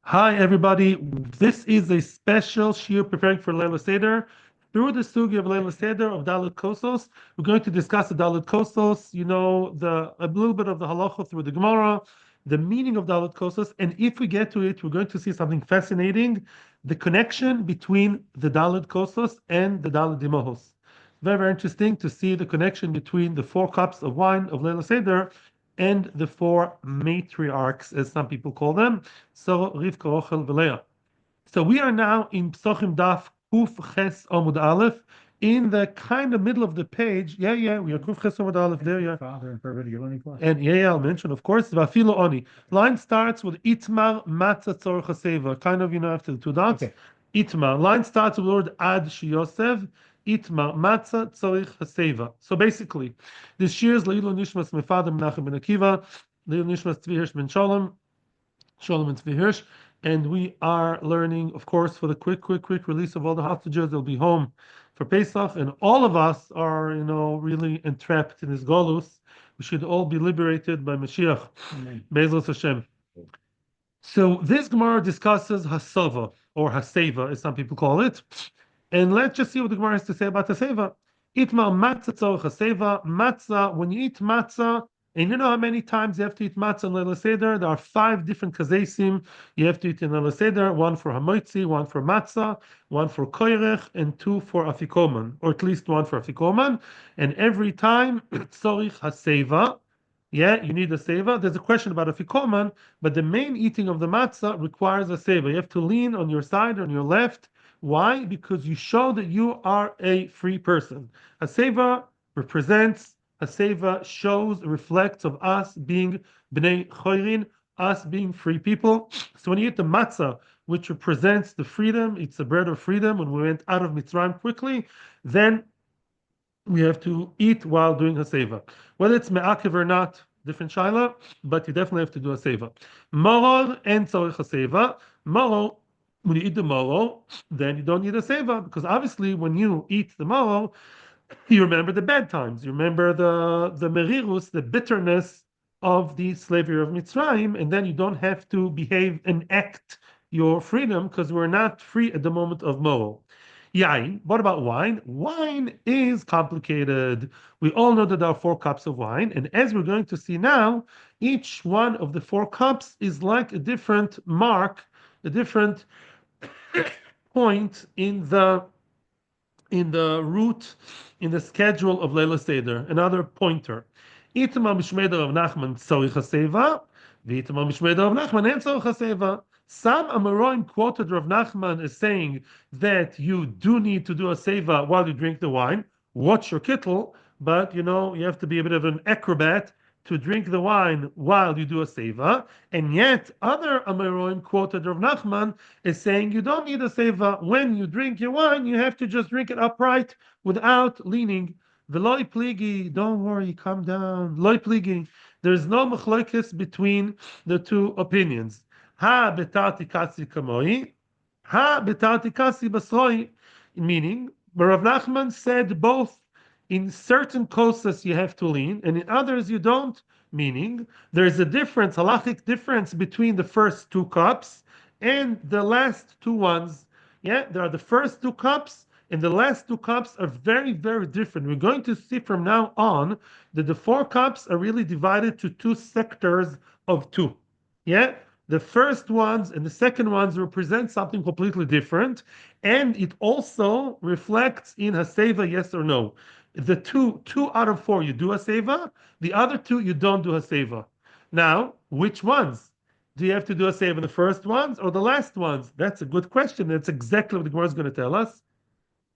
Hi, everybody. This is a special shiur preparing for Leila Seder. Through the sugi of Leila Seder of Dalit Kosos, we're going to discuss the Dalit Kosos, a little bit of the halacha through the Gemara, the meaning of Dalit Kosos, and if we get to it, we're going to see something fascinating, the connection between the Dalit Kosos and the Dalit Dimohos. Very, very interesting to see the connection between the 4 cups of wine of Leila Seder and the 4 matriarchs, as some people call them. So Rivka, Rochel, Veleah. So we are now in Psachim Daf Kuf Ches Omud Aleph, in the kind of middle of the page. Yeah, we are Kuf Ches Omud Aleph there, yeah. Father and Perfect Yeloni class. And I'll mention, of course, Vafilo Oni. Line starts with Itmar Matzah Tzorach HaSeva, kind of, after the 2 dots. Okay. Itmar. Line starts with the word Ad Shiyosev. Itmar Matzah Tzorich HaSeva. So basically, this year's Leilu Nishmas Mefader Menachem Ben Akiva, Leilu Nishmas Tzvi Hirsch Ben Shalom and Tzvi Hirsch, and we are learning, of course, for the quick release of all the hostages. They'll be home for Pesach, and all of us are, really entrapped in this golus. We should all be liberated by Mashiach. Bezos Hashem. So this Gemara discusses Hasava, or Haseva, as some people call it. And let's just see what the Gemara has to say about Haseva. Itmar matzah tzorich Haseva. Matzah, when you eat matzah, and you know how many times you have to eat matzah in Leila Seder? There are 5 different kazesim you have to eat in Leila Seder. 1 for hamoitzi, 1 for matzah, 1 for koirech, and 2 for afikoman, or at least 1 for afikoman. And every time, tzorich haseva. Yeah, you need a seva. There's a question about afikoman, but the main eating of the matzah requires a seva. You have to lean on your side, on your left. Why? Because you show that you are a free person. A seva represents, a seva shows, reflects of us being bnei choirin, us being free people. So when you eat the matzah, which represents the freedom, it's the bread of freedom, when we went out of Mitzrayim quickly, then we have to eat while doing a seva. Whether it's me'akev or not, different shaila, but you definitely have to do a seva. Maror and tzorich a seva. Maror, when you eat the maror, then you don't need a seva, because obviously when you eat the maror, you remember the bad times. You remember the merirus, the bitterness of the slavery of Mitzrayim, and then you don't have to behave and act your freedom, because we're not free at the moment of maror. Yain. What about wine? Wine is complicated. We all know that there are 4 cups of wine, and as we're going to see now, each one of the 4 cups is like a different mark, a different point in the route, in the schedule of Leila Seder. Another pointer. Itma mishmeder of Nachman tzorich haseva, v'itma mishmeder of Nachman and tzorich haseva. Some Amoraim quoted Rav Nachman as saying that you do need to do a seva while you drink the wine. Watch your kittel, but you have to be a bit of an acrobat to drink the wine while you do a seva. And yet, other Amoraim quoted Rav Nachman as saying you don't need a seva. When you drink your wine, you have to just drink it upright without leaning. V'loi pligi, don't worry, calm down. Loi pligi. There's no machlokes between the 2 opinions. Ha betati kasi kamoi, ha betati kasi basroi, meaning Rav Nachman said both. In certain kosas you have to lean, and in others you don't. Meaning there is a difference, halachic difference between the first 2 cups and the last 2 ones. Yeah, there are the first 2 cups, and the last 2 cups are very, very different. We're going to see from now on that the 4 cups are really divided to 2 sectors of 2. Yeah. The first ones and the second ones represent something completely different, and it also reflects in a seva, yes or no. The two out of 4 you do a seva, the other 2 you don't do a seva. Now, which ones? Do you have to do a seva in the first ones or the last ones? That's a good question. That's exactly what the Gemara is going to tell us.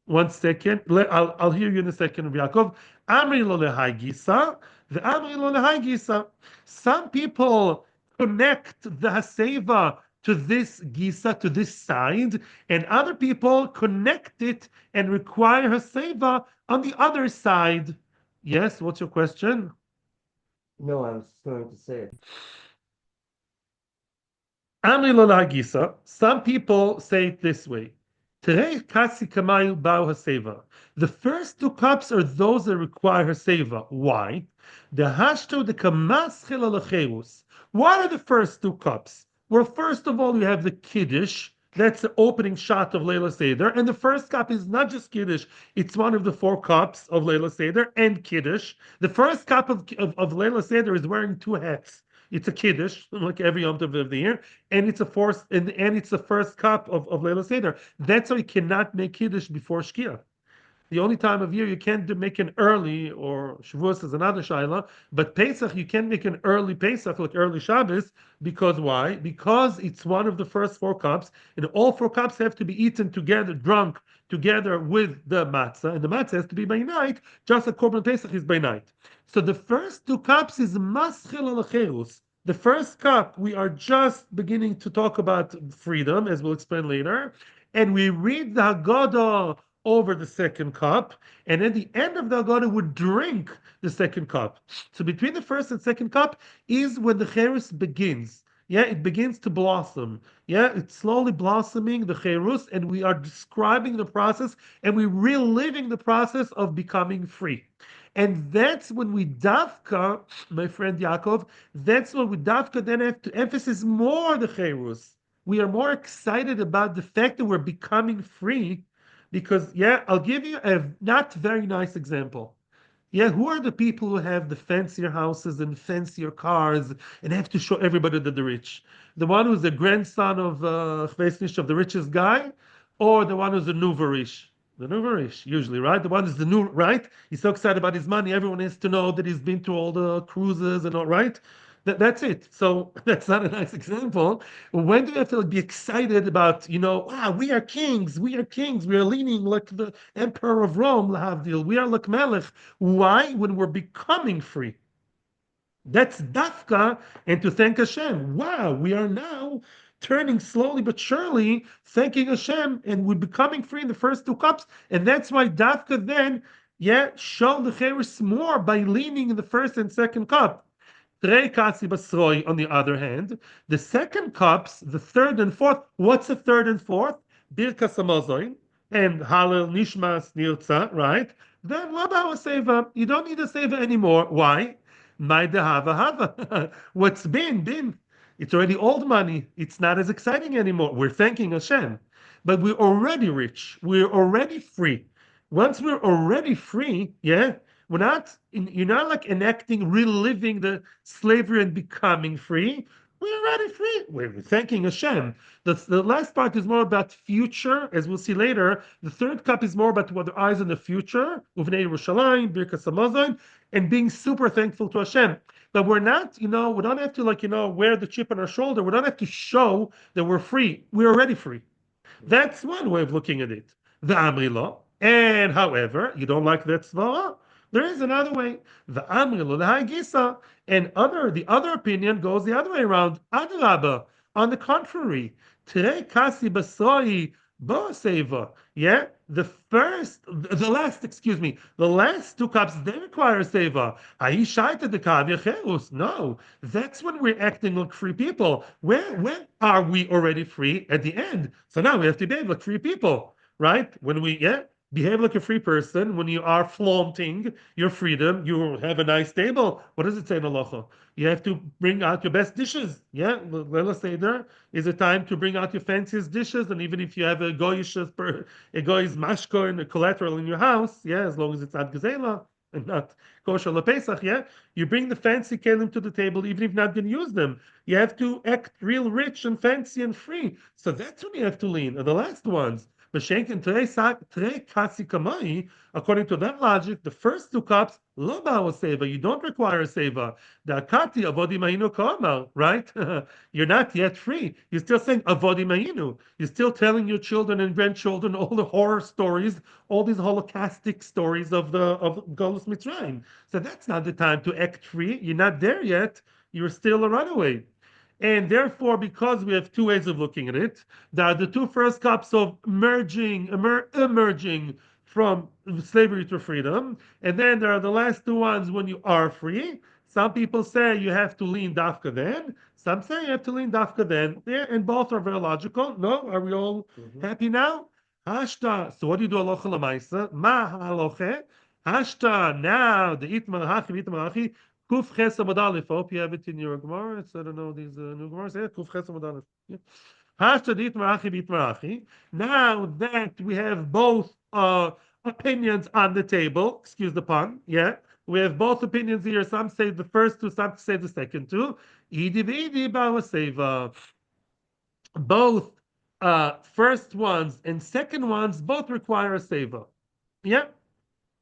1 second. I'll hear you in a second, Yaakov. Amri lo lehai gisa, the amri lo lehai gisa. Some people connect the haseva to this gisa, to this side, and other people connect it and require haseva on the other side. Yes, what's your question? No, I was going to say it. Amri lo gisa. Some people say it this way. The first 2 cups are those that require haseva. Why? The hashto the kamaschil alacherus. What are the first 2 cups? Well, first of all, you have the Kiddush. That's the opening shot of Leila Seder. And the first cup is not just Kiddush, it's one of the 4 cups of Leila Seder and Kiddush. The first cup of Leila Seder is wearing 2 hats. It's a Kiddush, like every Yom Tov of the year, and it's a force, and it's the first cup of Leila Seder. That's why you cannot make Kiddush before Shkia. The only time of year you can't make an early, or Shavuos is another shaila, but Pesach you can make an early Pesach, like early Shabbos, because why? Because it's one of the first 4 cups, and all 4 cups have to be eaten together, drunk together with the matzah, and the matzah has to be by night, just like Korban Pesach is by night. So the first 2 cups is maschil al. The first cup, we are just beginning to talk about freedom, as we'll explain later, and we read the Haggadah over the second cup, and at the end of the Haggadah would drink the second cup. So between the first and second cup is when the Cherus begins. Yeah, it begins to blossom. Yeah, it's slowly blossoming, the Cherus, and we are describing the process, and we're reliving the process of becoming free. And that's when we dafka, my friend Yaakov, that's when we dafka then have to emphasize more the Cherus. We are more excited about the fact that we're becoming free because, yeah, I'll give you a not very nice example. Yeah, who are the people who have the fancier houses and fancier cars and have to show everybody that they're rich? The one who's the grandson of of the richest guy, or the one who's the Nuvarish? The Nuvarish, usually, right? The one who's the new, right? He's so excited about his money. Everyone has to know that he's been to all the cruises and all, right? That's it. So that's not a nice example. When do you have to be excited about, wow, we are kings, we are kings, we are leaning like the emperor of Rome, Lahavdil, we are like Melech. Why? When we're becoming free. That's dafka, and to thank Hashem. Wow, we are now turning slowly but surely, thanking Hashem, and we're becoming free in the first 2 cups, and that's why dafka then, yeah, show the cheres more by leaning in the first and second cup. Trei kasi basroi, on the other hand, the second cups, the third and fourth, what's the third and fourth? Birkas Hamazon and Halel Nishmas Nirtza, right? Then Laba Seva, you don't need a Seva anymore. Why? My dehava hava. What's been? It's already old money. It's not as exciting anymore. We're thanking Hashem. But we're already rich. We're already free. Once we're already free, yeah, you're not like enacting, reliving the slavery and becoming free. We're already free. We're thanking Hashem. The last part is more about future, as we'll see later. The third cup is more about what the eyes in the future, Uvnei Yerushalayim, Birkas Hamazon, and being super thankful to Hashem. But we're not, we don't have to wear the chip on our shoulder. We don't have to show that we're free. We're already free. That's one way of looking at it. The Amrila. And however, you don't like that svara, there is another way. The Amrila, the Hagisa. And the other opinion goes the other way around. Adraba. On the contrary, Tere Kasi Basoi Seva. Yeah, the last 2 cups, they require seva. Aishaita the kav. No, that's when we're acting like free people. When are we already free? At the end. So now we have to behave like free people, right? When we behave like a free person, when you are flaunting your freedom, you have a nice table. What does it say in halacha? You have to bring out your best dishes. Yeah, Leila Seder is a time to bring out your fanciest dishes, and even if you have a goyish mashko and a collateral in your house, yeah, as long as it's not gezela and not kosher lepesach, yeah, you bring the fancy kelim to the table, even if you're not going to use them. You have to act real rich and fancy and free. So that's when you have to lean. And the last ones. According to that logic, the first 2 cups, lo ba'al seva, you don't require a seva. The akati avodim hayinu ka'amar, right? You're not yet free. You're still saying avodim hayinu. You're still telling your children and grandchildren all the horror stories, all these holocaustic stories of Golus Mitzrayim. So that's not the time to act free. You're not there yet. You're still a runaway. And therefore, because we have 2 ways of looking at it, there are the 2 first cups of emerging from slavery to freedom, and then there are the last 2 ones when you are free. Some people say you have to lean dafka then. Some say you have to lean dafka then. Yeah, and both are very logical. No, are we all happy now? Hashta. So what do you do halacha lemaisa? Ma haloche. Hashta now the itmar hachi. Kuf Ches Amud Aleph. I hope you have it in your Gemara. I don't know these new Gemaras. Yeah, Kuf Ches Amud Aleph. Yeah. Hashtag Marachi Bit Marachi. Now that we have both opinions on the table, excuse the pun, yeah, we have both opinions here. Some say the first two, some say the second two. Idi v'idi ba'aseva. Both first ones and second ones both require a seva. Yeah.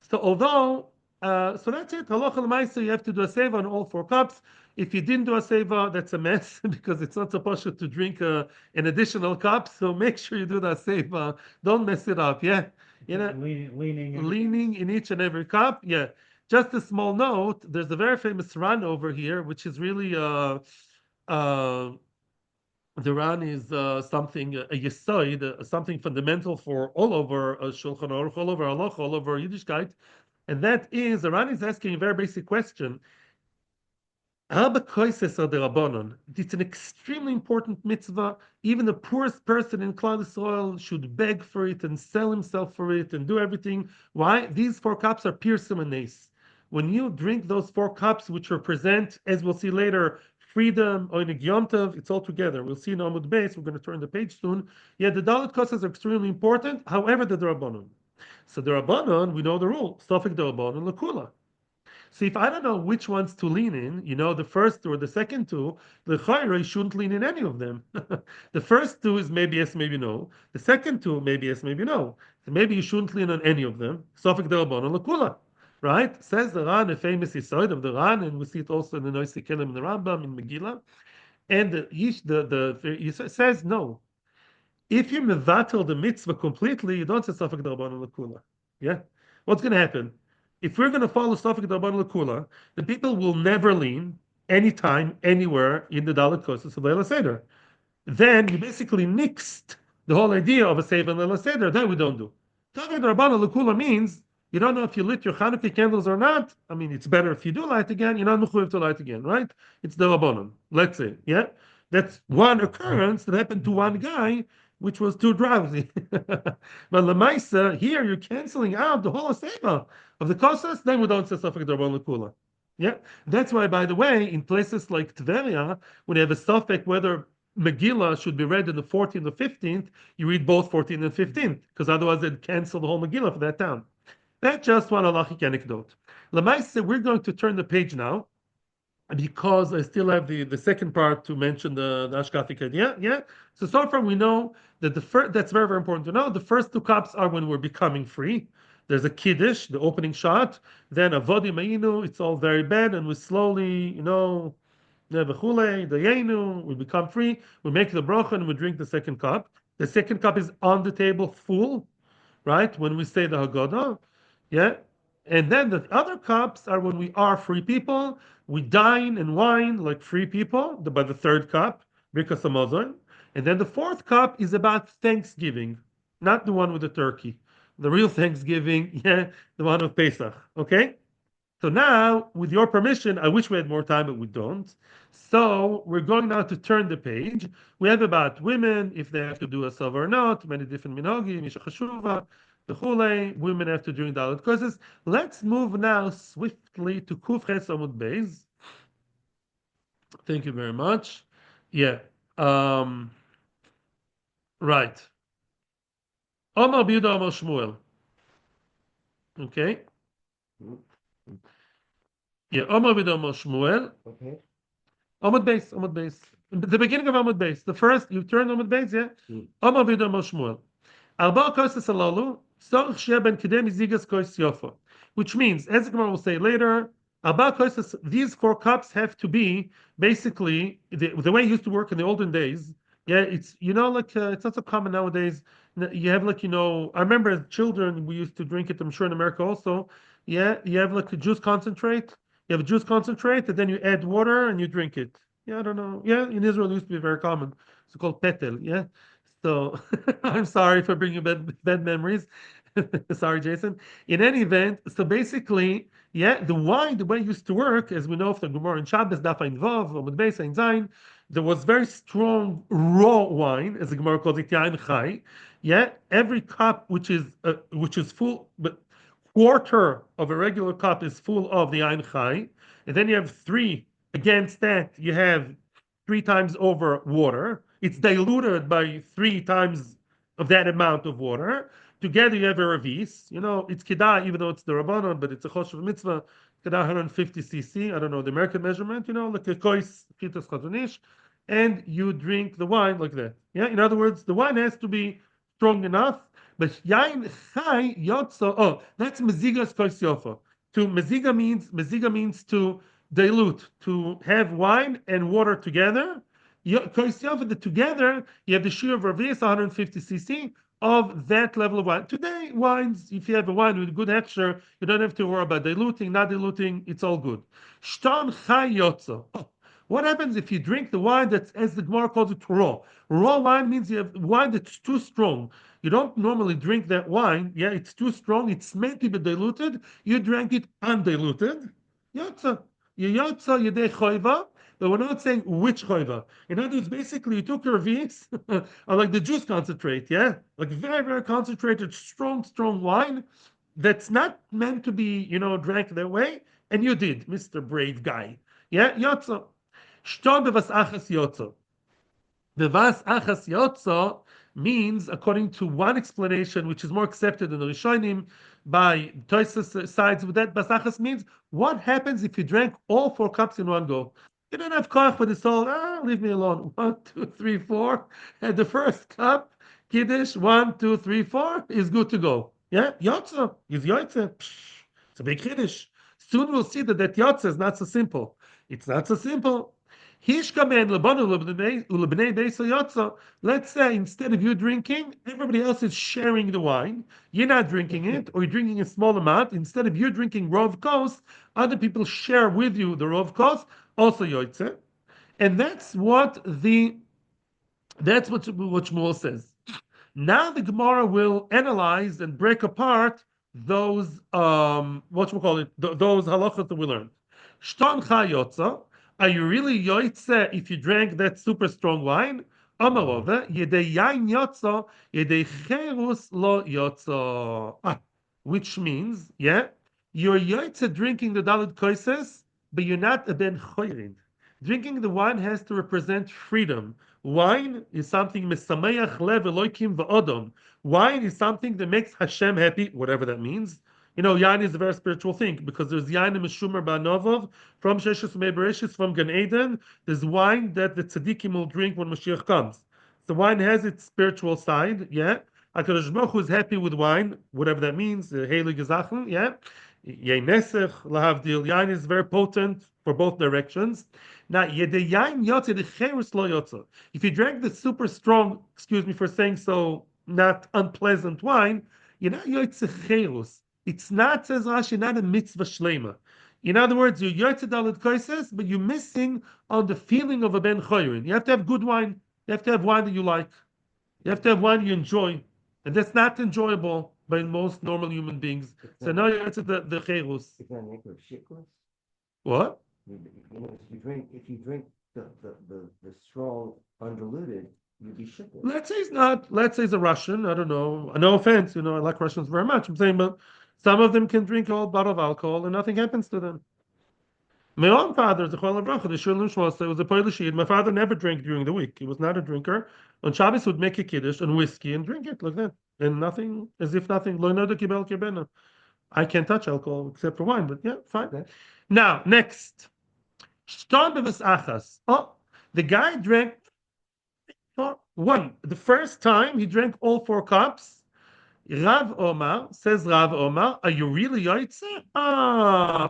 So although, so that's it. Halacha l'maisa, you have to do a seva on all four cups. If you didn't do a seva, that's a mess because it's not supposed to drink an additional cup. So make sure you do that seva. Don't mess it up. Yeah, you know, leaning in each and every cup. Yeah. Just a small note. There's a very famous run over here, which is really uh, the Ran is something a yesoid, something fundamental for all over Shulchan Aruch, all over Halacha, all over Yiddishkeit, and that is the Ran is asking a very basic question. It's an extremely important mitzvah. Even the poorest person in Klal Yisrael should beg for it and sell himself for it and do everything. Why? These four cups are pirsum and nes. When you drink those four cups, which represent, as we'll see later, freedom, oinig yomtov, it's all together. We'll see in Amud Beis, we're going to turn the page soon. Yeah, the Dalit Kosas are extremely important. However, the Rabbanon. So the Rabbanon, we know the rule. Sofik the Rabbanon, lakula. So if I don't know which ones to lean in, the first two or the second two, the chayra shouldn't lean in any of them. The first two is maybe yes, maybe no. The second two, maybe yes, maybe no. So maybe you shouldn't lean on any of them. Sofik the Rabbanon, lakula. Right? Says the Ran, a famous Yisoid of the Ran, and we see it also in the Noisei Kelim in the Rambam, in Megillah. And the says no. If you mevatel the mitzvah completely, you don't say Safek Darban Lakula. Yeah? What's going to happen? If we're going to follow Safek Darban Lakula, the people will never lean anytime, anywhere in the Dalit Kosos of Leila Seder. Then you basically nixed the whole idea of a Seder and Leila Seder. That we don't do. Safek Darban Lakula means you don't know if you lit your Hanukkah candles or not. I mean, it's better if you do light again. You're not mechuyev to light again, right? It's the Rabbanon. Let's say, yeah? That's one occurrence that happened to one guy, which was too drowsy. But Lamaisa, here you're canceling out the whole Aseva of the Kosas, then we don't say Safek Darban Lakula. Yeah? That's why, by the way, in places like Tveria, when you have a Safek whether Megillah should be read in the 14th or 15th, you read both 14th and 15th, because otherwise they'd cancel the whole Megillah for that town. That's just one halachic anecdote. Lamaisa, we're going to turn the page now, because I still have the second part to mention the Ashkafic idea. Yeah. So far we know that that's very, very important to know. The first two cups are when we're becoming free. There's a kiddush, the opening shot. Then avodi ma'inu, it's all very bad, and we slowly, we become free. We make the bracha and we drink the second cup. The second cup is on the table full, right? When we say the Haggadah. Yeah. And then the other cups are when we are free people. We dine and wine like free people by the third cup, Birkas Hamazon. And then the fourth cup is about Thanksgiving, not the one with the turkey. The real Thanksgiving, yeah, the one of Pesach. Okay? So now, with your permission, I wish we had more time, but we don't. So we're going now to turn the page. We have about women, if they have to do a sava or not, many different minhagim, Misha Chashuva, the Chule, women have to drink Dalit courses. Let's move now swiftly to Kuf Ches Amud Beis. Thank you very much. Yeah. Right. Omar Biuda Omar Shmuel. Okay. Yeah, Omar Biuda Omar Shmuel. Okay. Amud Beis. The beginning of Amud Beis. The first, you turn Amud Beis, yeah? Omar Biuda Omar Shmuel. Arba Kosis Alalu. Which means, as the Gemara will say later, these four cups have to be basically the way it used to work in the olden days. Yeah, it's it's not so common nowadays. You have I remember as children we used to drink it. I'm sure in America also. Yeah, you have a juice concentrate. You have a juice concentrate, and then you add water and you drink it. Yeah, I don't know. Yeah, in Israel it used to be very common. It's called petel. Yeah. So I'm sorry for bringing bad memories. Sorry, Jason. In any event, so basically, yeah, the way it used to work, as we know from the Gemara in Shabbos, Daf Ein Vav, Amud Beis Ein Zayin, there was very strong raw wine, as the Gemara calls it, Yain Chai. Yeah, every cup which is full, but quarter of a regular cup is full of the Ein Chai, and then you have three against that, you have three times over water. It's diluted by three times of that amount of water. Together you have a revis. It's kedah, even though it's the rabbanon, but it's a choshev mitzvah. Kedah 150 cc. I don't know the American measurement. Like a kois chitas chazonish, and you drink the wine like that. Yeah. In other words, the wine has to be strong enough. But yain chai yotzo. Oh, that's mezigas kois yofa. To meziga means to dilute, to have wine and water together. Together, you have the shear of Ravias 150 cc of that level of wine. Today, wines, if you have a wine with good hechsher, you don't have to worry about diluting, not diluting, it's all good. Shtan chai yotzo. What happens if you drink the wine that's, as the Gemara calls it, raw? Raw wine means you have wine that's too strong. You don't normally drink that wine. Yeah, it's too strong. It's meant to be diluted. You drank it undiluted. Yotza. You yotza yedei choiva, but we're not saying which choiva. In other words, basically, you took your vis, like the juice concentrate, yeah? Like very, very concentrated, strong, strong wine that's not meant to be, drank that way, and you did, Mr. Brave Guy. Yeah, yotza. Shton bevas achas yotza. Bevas achas yotza means, according to one explanation, which is more accepted in the Rishonim by Tosfos sides with that, basachas means what happens if you drank all 4 cups in one go. You don't have koch for the soul. Leave me alone. 1, 2, 3, 4. And the first cup, kiddush, 1, 2, 3, 4 is good to go. Yeah, yotza is yotza. It's a big kiddush. Soon we'll see that yotza is not so simple. It's not so simple. Let's say instead of you drinking, everybody else is sharing the wine. You're not drinking it, or you're drinking a small amount. Instead of you drinking rov kos, other people share with you the rov kos, also yotze. And that's what Shmuel says. Now the Gemara will analyze and break apart those those halachas that we learned. Shton chayotza. Are you really yoitze if you drank that super strong wine? Amarove, yedei yain yotzo, yedei cherus lo yotzo. Which means, yeah, you're yoitze drinking the dalit koises, but you're not a ben choyrin. Drinking the wine has to represent freedom. Wine is something mesameach lev eloikim va'odom. Wine is something that makes Hashem happy, whatever that means. Yain is a very spiritual thing because there's yain and meshumer ba'novov from Sheshus Mebereshis, from Gan Eden. There's wine that the tzaddikim will drink when Mashiach comes. So wine has its spiritual side, yeah. HaKadosh Baruch Hu is happy with wine, whatever that means. Heilig Gezachen, yeah. Yain nesech lahavdil. Yain is very potent for both directions. Now, yedei yain yotze the cherus lo yotze. If you drank the super strong, excuse me for saying so, not unpleasant wine, you're not yotze cherus. It's not, says Rashi, not a mitzvah shlema. In other words, you're yotze dalet koises, but you're missing on the feeling of a ben choyrin. You have to have good wine. You have to have wine that you like. You have to have wine you enjoy. And that's not enjoyable by most normal human beings. So now you're yotze the cherus. You can make her shittless. What? If you drink the strong undiluted, you'd be shittless. Let's say he's a Russian. I don't know. No offense, I like Russians very much. I'm saying, but some of them can drink a whole bottle of alcohol and nothing happens to them. My own father, the was a Polish Yid. My father never drank during the week. He was not a drinker. On Shabbos, would make a kiddush and whiskey and drink it like that. And nothing, as if nothing. I can't touch alcohol except for wine, but yeah, fine. Okay. Now, next. Oh, the guy drank one. The first time he drank all 4 cups. Rav Omar, says Rav Omar, are you really yotze?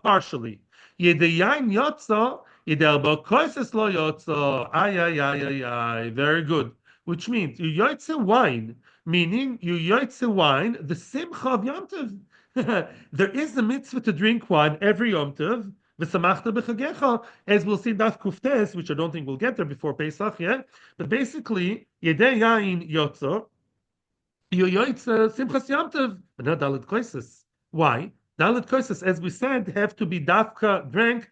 Partially. Yedei yain yotza, yedei arba koises lo yotza. Ay. Very good. Which means you yotze wine, meaning you yotze wine, the simcha of Yom Tov. There is a mitzvah to drink wine every Yom Tov. V'samachta b'chagecha, as we'll see Daf Kuftes, which I don't think we'll get there before Pesach, yeah? But basically, yedei yain yotza, you yotze simchas Yom Tov, but not dalet koises. Why? Dalet koises, as we said, have to be dafka drank,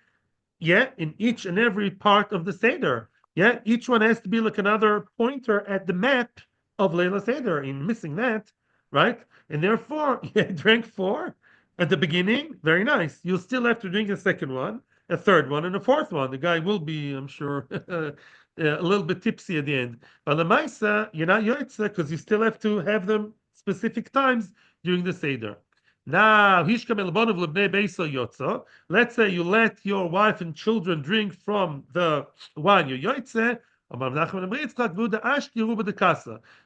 yeah, in each and every part of the Seder. Yeah, each one has to be like another pointer at the map of Leila Seder. In missing that, right? And therefore, drank 4. At the beginning, very nice. You'll still have to drink a second one, a third one, and a fourth one. The guy will be, I'm sure, a little bit tipsy at the end. But the Maisa, you're not Yoitze because you still have to have them specific times during the Seder. Now, Hishkam Elbon of Lebnei Beisa Yotza. Let's say you let your wife and children drink from the wine, you're Yoitze.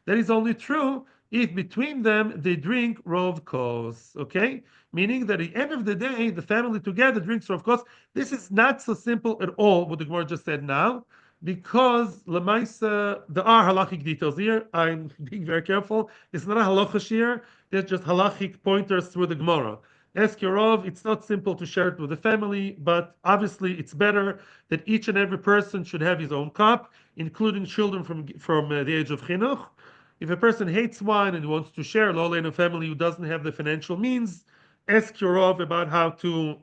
That is only true if between them they drink Rov Kos. Okay? Meaning that at the end of the day, the family together drinks Rov Kos. This is not so simple at all, what the Gemara just said now, because Lamaisa, there are halachic details here. I'm being very careful. It's not a halacha here. There's just halachic pointers through the Gemara. Ask your Rav, it's not simple to share it with the family, but obviously it's better that each and every person should have his own cup, including children from the age of chinuch. If a person hates wine and wants to share, lo in a family who doesn't have the financial means, ask your Rav about how to,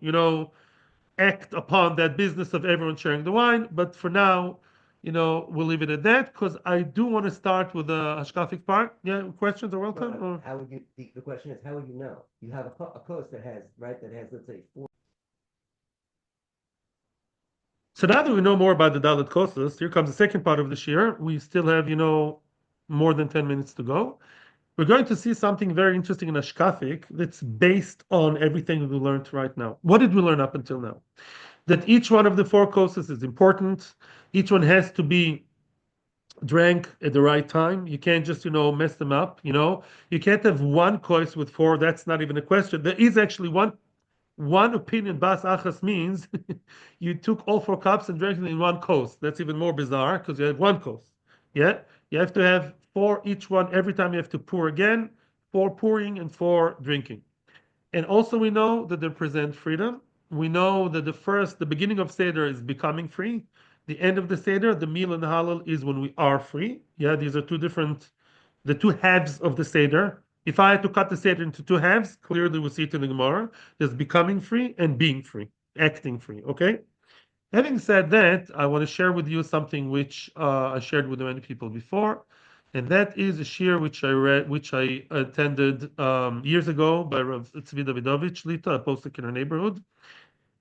act upon that business of everyone sharing the wine. But for now, we'll leave it at that because I do want to start with the hashkafic part. Yeah, questions are welcome. Well, how would you, the question is, how would you know? You have a coast that has, right, that has, let's say, four. So now that we know more about the Dalit Kosas, here comes the second part of the shir. We still have, more than 10 minutes to go. We're going to see something very interesting in Ashkafik that's based on everything we learned right now. What did we learn up until now? That each one of the four kosas is important. Each one has to be drank at the right time. You can't just, mess them up. You can't have one kos with four. That's not even a question. There is actually one opinion. Bas achas means you took all four cups and drank them in one kos. That's even more bizarre because you have one kos. Yeah, you have to have four each one every time you have to pour again, four pouring and four drinking. And also we know that they present freedom. We know that the beginning of Seder is becoming free. The end of the Seder, the meal and the halal is when we are free. Yeah, these are the two halves of the Seder. If I had to cut the Seder into two halves, clearly we see it in the Gemara. There's becoming free and being free, acting free, okay? Having said that, I want to share with you something which I shared with many people before, and that is a shir which I attended years ago by Rav Tzvi Davidovich Lita, a postic in our neighborhood.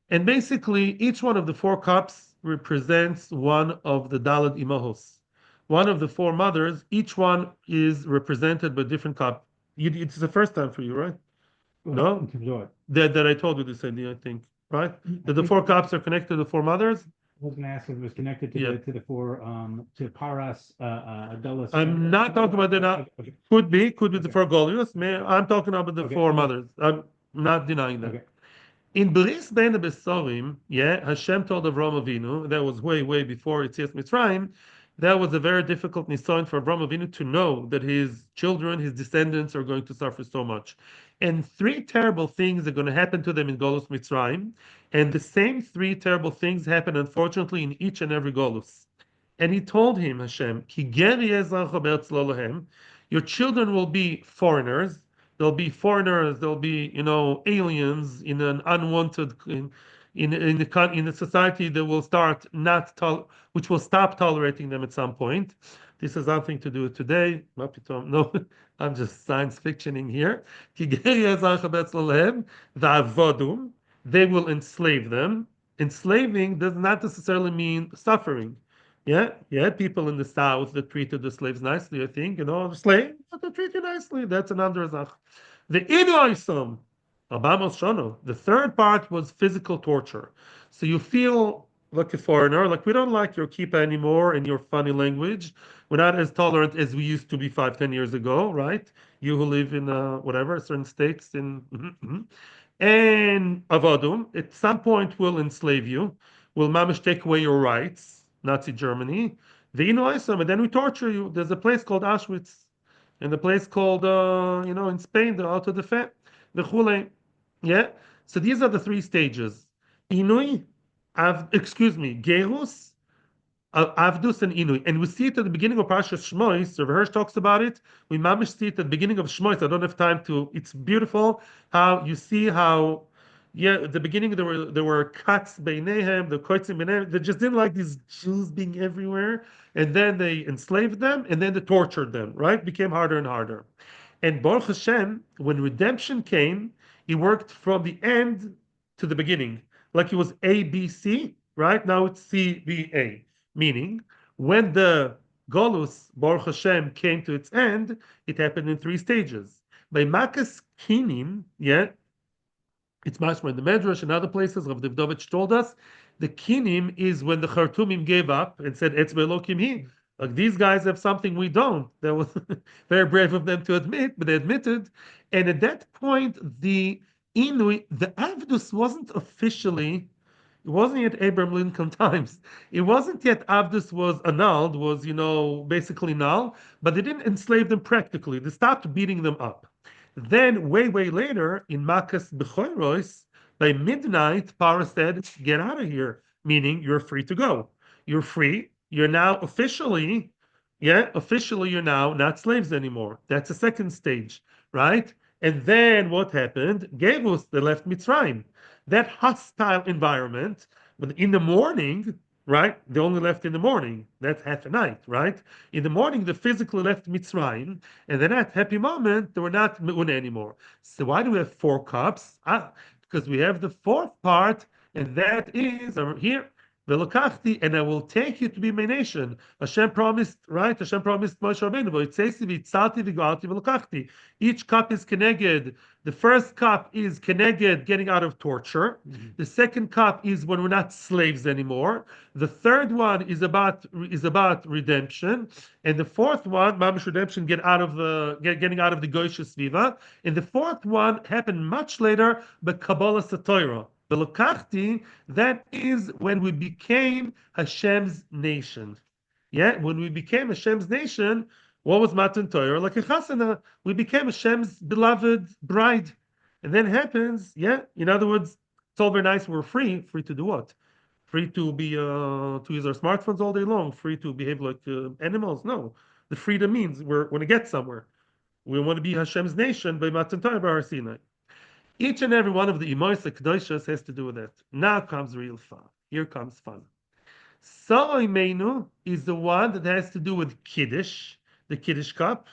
And basically, each one of the four cups represents one of the Daled Imahos. One of the four mothers, each one is represented by a different cup. It's the first time for you, right? No? That I told you this idea, I think, right? That the four cups are connected to the four mothers. I was going to ask if it was connected to Yeah. the four to Paras Adolas. I'm not talking about that now. Okay. Could be the Okay. four Goliaths. I'm talking about the Okay. four mothers. I'm not denying that. Okay. In Bris Ben Besorim, Hashem told Avraham Avinu, that was way, way before Yetzias Mitzrayim, that was a very difficult nisayon for Avraham Avinu to know that his children, his descendants are going to suffer so much. And three terrible things are going to happen to them in Golus Mitzrayim, and the same three terrible things happen, unfortunately, in each and every Golus. And he told him, Hashem, Ki ger yezracha be'etz lo lahem, your children will be foreigners, there'll be aliens in an unwanted in a society that will start which will stop tolerating them at some point. This has nothing to do with today. No, I'm just science fictioning here. They will enslave them. Enslaving does not necessarily mean suffering. Yeah, you had people in the South that treated the slaves nicely, I think, slave, but they treat you nicely. That's another zach. The Idoisom, Abamos Shono, the third part was physical torture. So you feel like a foreigner, like we don't like your kippah anymore and your funny language. We're not as tolerant as we used to be 5-10 years ago, right? You who live in certain states and Avadum, at some point will enslave you, will mamish take away your rights. Nazi Germany, and then we torture you. There's a place called Auschwitz, and a place called, in Spain, the Alto de Fe, the Chule. Yeah. So these are the three stages: Inui, Gerus, Avdus, and Inui. And we see it at the beginning of Parashas Shmois. Rav Hirsch talks about it. We mamish see it at the beginning of Shmois. I don't have time to. It's beautiful how you see how. Yeah, at the beginning there were cuts beinehem, the koitzim beinehem. They just didn't like these Jews being everywhere, and then they enslaved them, and then they tortured them. Right, became harder and harder. And Baruch Hashem, when redemption came, He worked from the end to the beginning, like it was A, B, C, right? Now it's C, B, A. Meaning, when the Golus, Baruch Hashem, came to its end, it happened in 3 stages. By Makas Kinim, yeah, it's much more in the Medrash and other places. Rav Davidovich told us the Kinim is when the Khartoumim gave up and said, Etzbe Elokim Hi. Like these guys have something we don't. That was very brave of them to admit, but they admitted. And at that point, the Inui, the Avdus wasn't officially, it wasn't yet Abraham Lincoln times. It wasn't yet Avdus was annulled, was, basically null, but they didn't enslave them practically. They stopped beating them up. Then, way later, in Makas Bechoros, by midnight, Paro said, get out of here, meaning you're free to go. You're free. You're now officially, you're now not slaves anymore. That's the second stage, right? And then what happened? Gevus, they left Mitzrayim. That hostile environment, but in the morning, right? They only left in the morning. That's half a night, right? In the morning, they physically left Mitzrayim, and then at happy moment, they were not Me'unah anymore. So why do we have 4 cups? Because we have the 4th part, and that is here. Velokachti, and I will take you to be my nation. Hashem promised, right? Hashem promised Moshe Rabbeinu. It says to be tzalti v'galti velokachti. Each cup is keneged. The first cup is keneged, getting out of torture. The second cup is when we're not slaves anymore. The third one is about redemption, and the fourth one, mamish redemption, getting out of the goyish sviva. And the fourth one happened much later, but Kabbalah Satorah. Velokachti, that is when we became Hashem's nation. Yeah, when we became Hashem's nation, what was Matan Torah? Like a chasana, we became Hashem's beloved bride. And then happens, in other words, it's all very nice, we're free to do what? Free to be, to use our smartphones all day long, free to behave like animals? No. The freedom means we want to get somewhere. We want to be Hashem's nation by Matan Torah Bar Sinai. Each and every one of the Imois Kedoshos has to do with that. Now comes real fun. Here comes fun. Sa'imenu is the one that has to do with Kiddush, the Kiddush cup,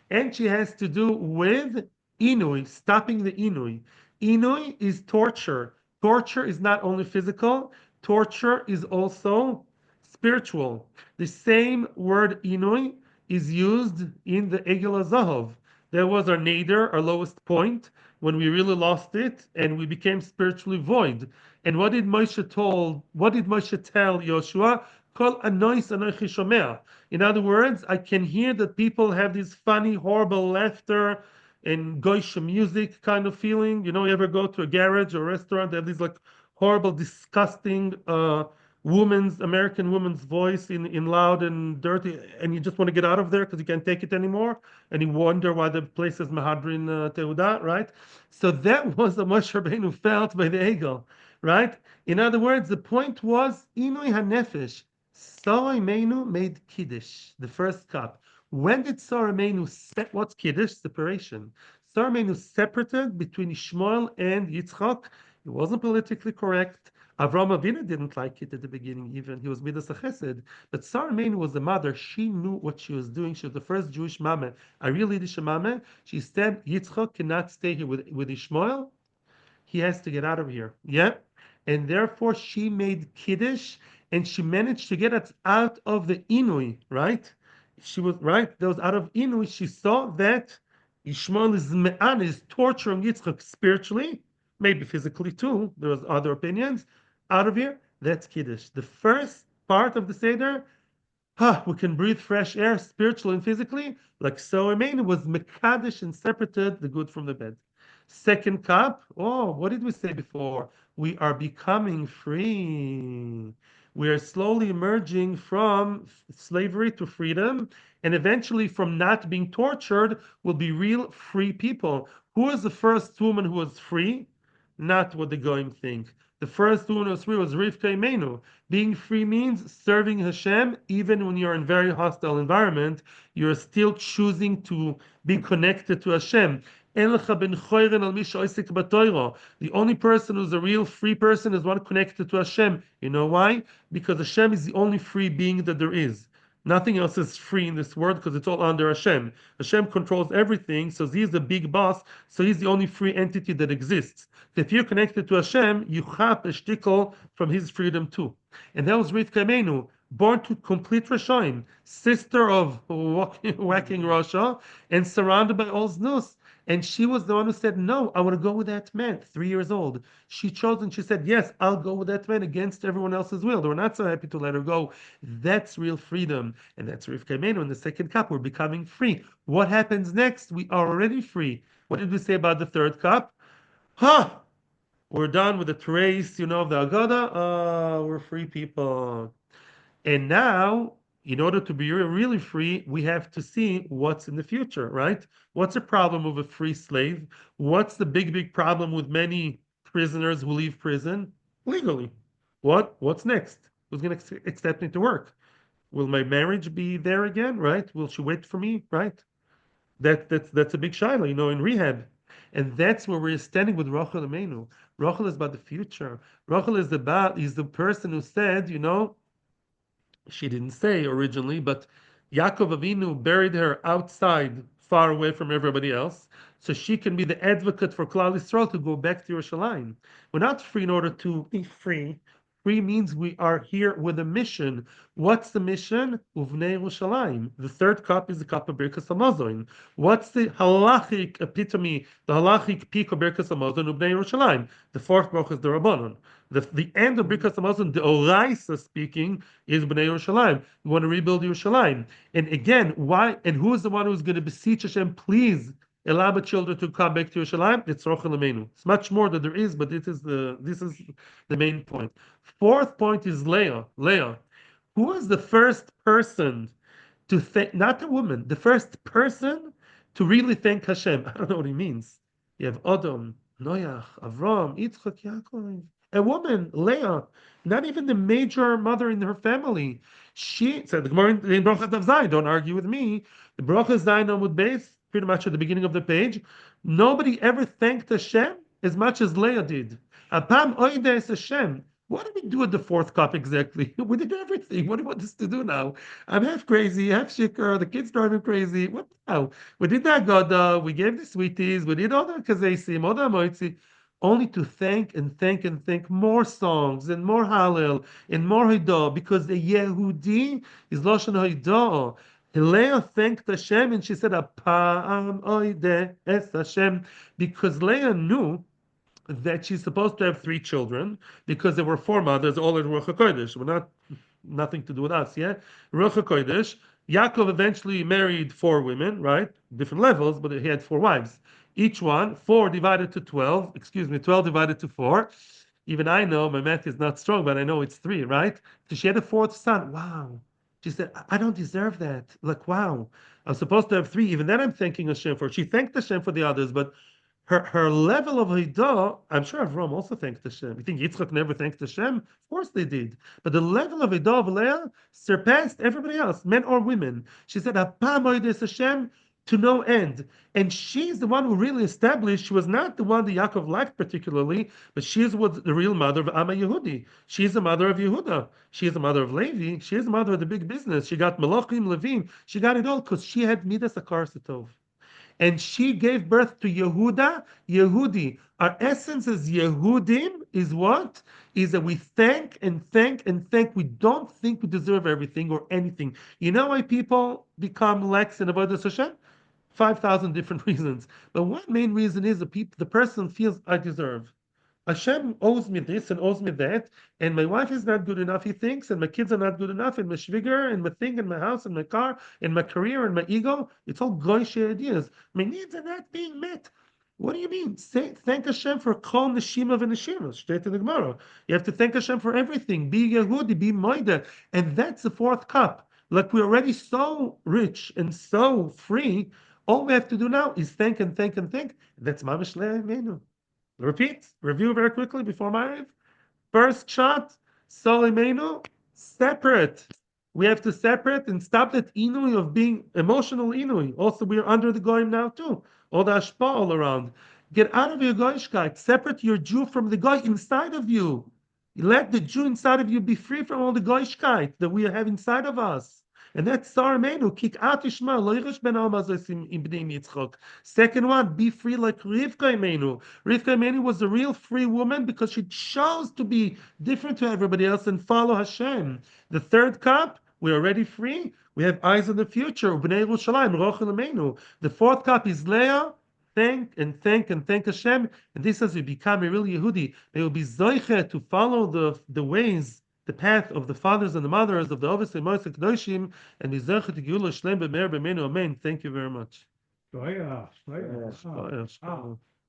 and she has to do with Inui, stopping the Inui. Inui is torture. Torture is not only physical, torture is also spiritual. The same word Inui is used in the Egel HaZahav. That was our nadir, our lowest point, when we really lost it and we became spiritually void. And what did Moshe tell Yoshua? Kol anois anochi shomea. In other words, I can hear that people have this funny, horrible laughter and goyish music kind of feeling. You ever go to a garage or a restaurant, they have these like horrible, disgusting American woman's voice in loud and dirty, and you just want to get out of there because you can't take it anymore, and you wonder why the place is Mahadrin Teuda, right? So that was what Moshe Rabbeinu felt by the Egel, right? In other words, the point was, Inui HaNefesh, Soreimenu made Kiddush, the first cup. When did Soreimenu set, what's Kiddush? Separation. Soreimenu separated between Ishmael and Yitzchak. It wasn't politically correct. Avraham Avinu didn't like it at the beginning even. He was Midas HaChesed. But Sarah Meinu was the mother. She knew what she was doing. She was the first Jewish mama, a real Yiddish mama. She said, Yitzchak cannot stay here with Ishmael. He has to get out of here. Yeah? And therefore she made Kiddush, and she managed to get us out of the Inui, right? She was, right? That was out of Inui. She saw that Ishmael is torturing Yitzchak spiritually, maybe physically too. There was other opinions. Out of here, that's Kiddush. The first part of the Seder, we can breathe fresh air spiritually and physically, like so Amen, was Mekadesh and separated the good from the bad. Second cup, what did we say before? We are becoming free. We are slowly emerging from slavery to freedom, and eventually from not being tortured, we'll be real free people. Who was the first woman who was free? Not what the Goyim think. The first woman who was free was Rivka Imenu. Being free means serving Hashem, even when you're in a very hostile environment, you're still choosing to be connected to Hashem. The only person who's a real free person is one connected to Hashem. You know why? Because Hashem is the only free being that there is. Nothing else is free in this world because it's all under Hashem. Hashem controls everything, so he's the big boss, so he's the only free entity that exists. So if you're connected to Hashem, you have a shtickle from his freedom too. And that was Rivka Imenu, born to complete Rashaim, sister of whacking Rasha, and surrounded by all znus. And she was the one who said, no, I want to go with that man, 3 years old. She chose and she said, yes, I'll go with that man against everyone else's will. They were not so happy to let her go. That's real freedom. And that's Rivka Imenu in the second cup. We're becoming free. What happens next? We are already free. What did we say about the third cup? We're done with the trace, of the Agada. We're free people. And now, in order to be really free, we have to see what's in the future, right? What's the problem of a free slave? What's the big problem with many prisoners who leave prison legally? What's next? Who's going to accept me to work? Will my marriage be there again, right? Will she wait for me, right? That's a big shaila, in rehab. And that's where we're standing with Rachel Imenu. Rachel is about the future. Rachel is the person who said, she didn't say originally, but Yaakov Avinu buried her outside, far away from everybody else, so she can be the advocate for Klal Yisrael to go back to Yerushalayim. We're not free in order to be free. Free means we are here with a mission. What's the mission? Uvnei Yerushalayim. The third cup is the cup of Birkas Hamazon. What's the halachic epitome, the halachic peak of Birkas Hamazon? Uvnei Yerushalayim. The fourth bracha is the Rabbanon. The end of Birkas Hamazon, the Oraisa speaking, is Bnei Yerushalayim. We want to rebuild Yerushalayim. And again, why? And who is the one who's going to beseech Hashem? Please allow the children to come back to Yerushalayim. It's Rochel Imenu. It's much more that there is, but this is the main point. Fourth point is Leah. Leah, who is the first person to thank? Not a woman. The first person to really thank Hashem. I don't know what he means. You have Adam, Noach, Avram, Yitzchak, Yaakov. A woman, Leah, not even the major mother in her family. She said, the Gemara in Brachas of Zayin, don't argue with me. The Brachas Zayin Amud Beis, pretty much at the beginning of the page. Nobody ever thanked Hashem as much as Leah did. Apam oides Hashem. What did we do at the fourth cup exactly? We did everything. What do you want us to do now? I'm half crazy, half shikar. The kids drive me crazy. What now? We did that Gada. We gave the sweeties. We did all the kazesim, all the amoitzi. Only to thank and thank and thank more songs and more Hallel and more Hidah, because the Yehudi is Lashon Hidah. Leah thanked Hashem and she said, Apam oide es Hashem, because Leah knew that she's supposed to have 3 children, because there were 4 mothers, all in Ruach HaKodesh. We're nothing to do with us, yeah? Ruach HaKodesh. Yaakov eventually married 4 women, right? Different levels, but he had 4 wives. Each one, 4 divided to 12, 12 divided to 4. Even I know, my math is not strong, but I know it's 3, right? So she had a 4th son. Wow. She said, I don't deserve that. Like, wow. I'm supposed to have 3. Even then I'm thanking Hashem for it. She thanked Hashem for the others, but her level of Hidah, I'm sure Avram also thanked Hashem. You think Yitzchak never thanked Hashem? Of course they did. But the level of Hidah of Leah surpassed everybody else, men or women. She said, Apam oides Hashem, to no end. And she's the one who really established, she was not the one that Yaakov liked particularly, but she was the real mother of Amma Yehudi. She's the mother of Yehuda. She is the mother of Levi. She is the mother of the big business. She got Malachim, Levim. She got it all because she had Midas Akar Satov. And she gave birth to Yehuda, Yehudi. Our essence as Yehudim is what? Is that we thank and thank and thank. We don't think we deserve everything or anything. You know why people become lax in Avodas Hashem? 5,000 different reasons. But one main reason is the person feels, I deserve. Hashem owes me this and owes me that, and my wife is not good enough, he thinks, and my kids are not good enough, and my shviger, and my thing, and my house, and my car, and my career, and my ego. It's all goyish ideas. My needs are not being met. What do you mean? Thank Hashem for kol neshima v'neshima. Straight to the Gemara. You have to thank Hashem for everything. Be Yehudi, be Moida. And that's the 4th cup. Like we're already so rich and so free, all we have to do now is thank and thank and thank. That's Mamish Le'emenu. Repeat, review very quickly before my first shot, Solimenu, separate. We have to separate and stop that inui of being emotional inui. Also, we are under the goyim now too. All the ashpa all around. Get out of your goyishkeit. Separate your Jew from the goy inside of you. Let the Jew inside of you be free from all the goyishkeit that we have inside of us. And that's Sar Menu, Kik Atishma, Loiresh Ben Almazos in Bnei Yitzchok. Second one, be free like Rivka Menu. Rivka Menu was a real free woman because she chose to be different to everybody else and follow Hashem. The third cup, we're already free. We have eyes on the future. Bnei Yerushalayim, Rochel Menu. The fourth cup is Leah. Thank and thank and thank Hashem. And this as we become a real Yehudi, they will be zoiche to follow the ways, the path of the fathers and the mothers of the Ovis and Moshe Kedoshim, and be zoiche to Geula Shlem B'Meir B'Menu. Amen. Thank you very much. Shkoyach, shkoyach. Shkoyach, shkoyach.